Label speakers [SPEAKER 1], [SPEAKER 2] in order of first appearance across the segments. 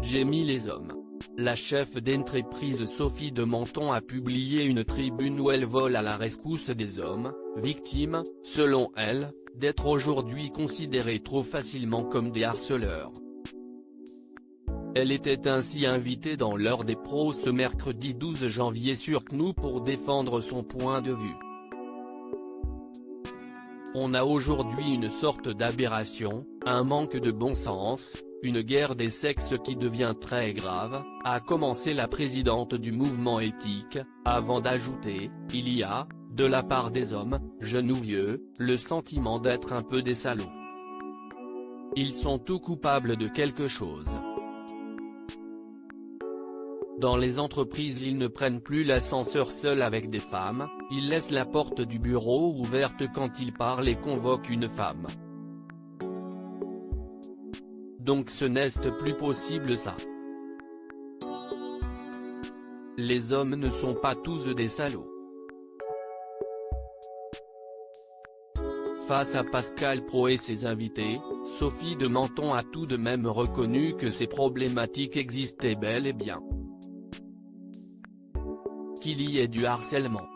[SPEAKER 1] gémit les hommes. La chef d'entreprise Sophie de Menton a publié une tribune où elle vole à la rescousse des hommes, victimes, selon elle, d'être aujourd'hui considérés trop facilement comme des harceleurs. Elle était ainsi invitée dans l'heure des pros ce mercredi 12 janvier sur CNews pour défendre son point de vue. On a aujourd'hui une sorte d'aberration, un manque de bon sens, une guerre des sexes qui devient très grave, a commencé la présidente du mouvement éthique, avant d'ajouter, il y a, de la part des hommes, jeunes ou vieux, le sentiment d'être un peu des salauds. Ils sont tous coupables de quelque chose. Dans les entreprises ils ne prennent plus l'ascenseur seul avec des femmes, ils laissent la porte du bureau ouverte quand ils parlent et convoquent une femme. Donc ce n'est plus possible ça. Les hommes ne sont pas tous des salauds. Face à Pascal Praud et ses invités, Sophie de Menton a tout de même reconnu que ces problématiques existaient bel et bien. Qu'il y ait du harcèlement.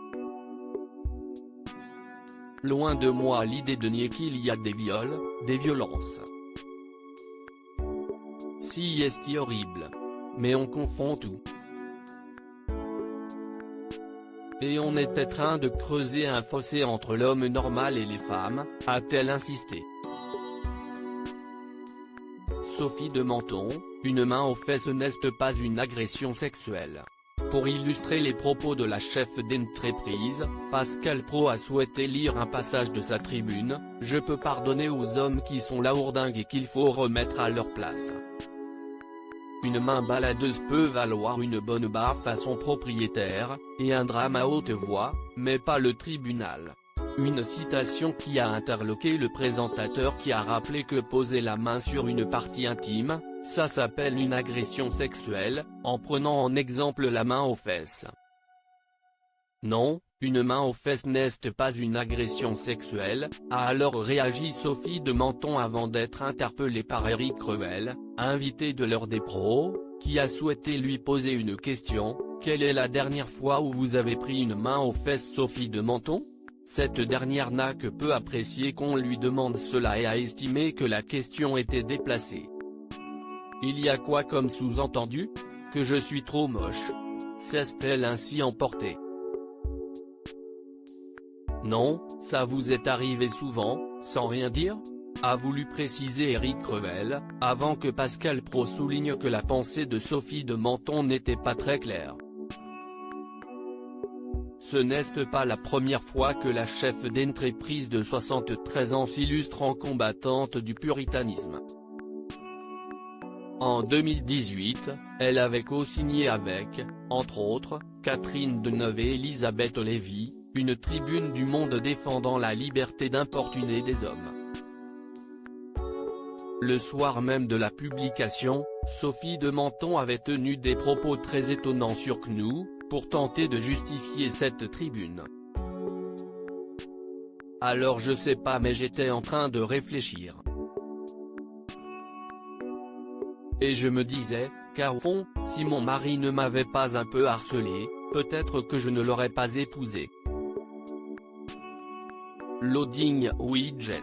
[SPEAKER 1] Loin de moi l'idée de nier qu'il y a des viols, des violences. Si est horrible. Mais on confond tout. Et on était en train de creuser un fossé entre l'homme normal et les femmes, a-t-elle insisté. Sophie de Menton, une main aux fesses n'est pas une agression sexuelle. Pour illustrer les propos de la chef d'entreprise, Pascal Praud a souhaité lire un passage de sa tribune, « Je peux pardonner aux hommes qui sont lourdingues et qu'il faut remettre à leur place. Une main baladeuse peut valoir une bonne baffe à son propriétaire, et un drame à haute voix, mais pas le tribunal. » Une citation qui a interloqué le présentateur qui a rappelé que poser la main sur une partie intime, ça s'appelle une agression sexuelle, en prenant en exemple la main aux fesses. Non, une main aux fesses n'est pas une agression sexuelle, a alors réagi Sophie de Menton avant d'être interpellée par Éric Revel, invité de l'heure des pros, qui a souhaité lui poser une question, « Quelle est la dernière fois où vous avez pris une main aux fesses Sophie de Menton ?» Cette dernière n'a que peu apprécié qu'on lui demande cela et a estimé que la question était déplacée. Il y a quoi comme sous-entendu? Que je suis trop moche. S'est-elle ainsi emportée? Non, ça vous est arrivé souvent, sans rien dire? A voulu préciser Éric Revel, avant que Pascal Praud souligne que la pensée de Sophie de Menton n'était pas très claire. Ce n'est pas la première fois que la chef d'entreprise de 73 ans s'illustre en combattante du puritanisme. En 2018, elle avait co-signé avec, entre autres, Catherine Deneuve et Elisabeth Lévy, une tribune du Monde défendant la liberté d'importuner des hommes. Le soir même de la publication, Sophie de Menton avait tenu des propos très étonnants sur CNews, pour tenter de justifier cette tribune. Alors je sais pas mais j'étais en train de réfléchir. Et je me disais, car au fond, si mon mari ne m'avait pas un peu harcelé, peut-être que je ne l'aurais pas épousé. Loading widget.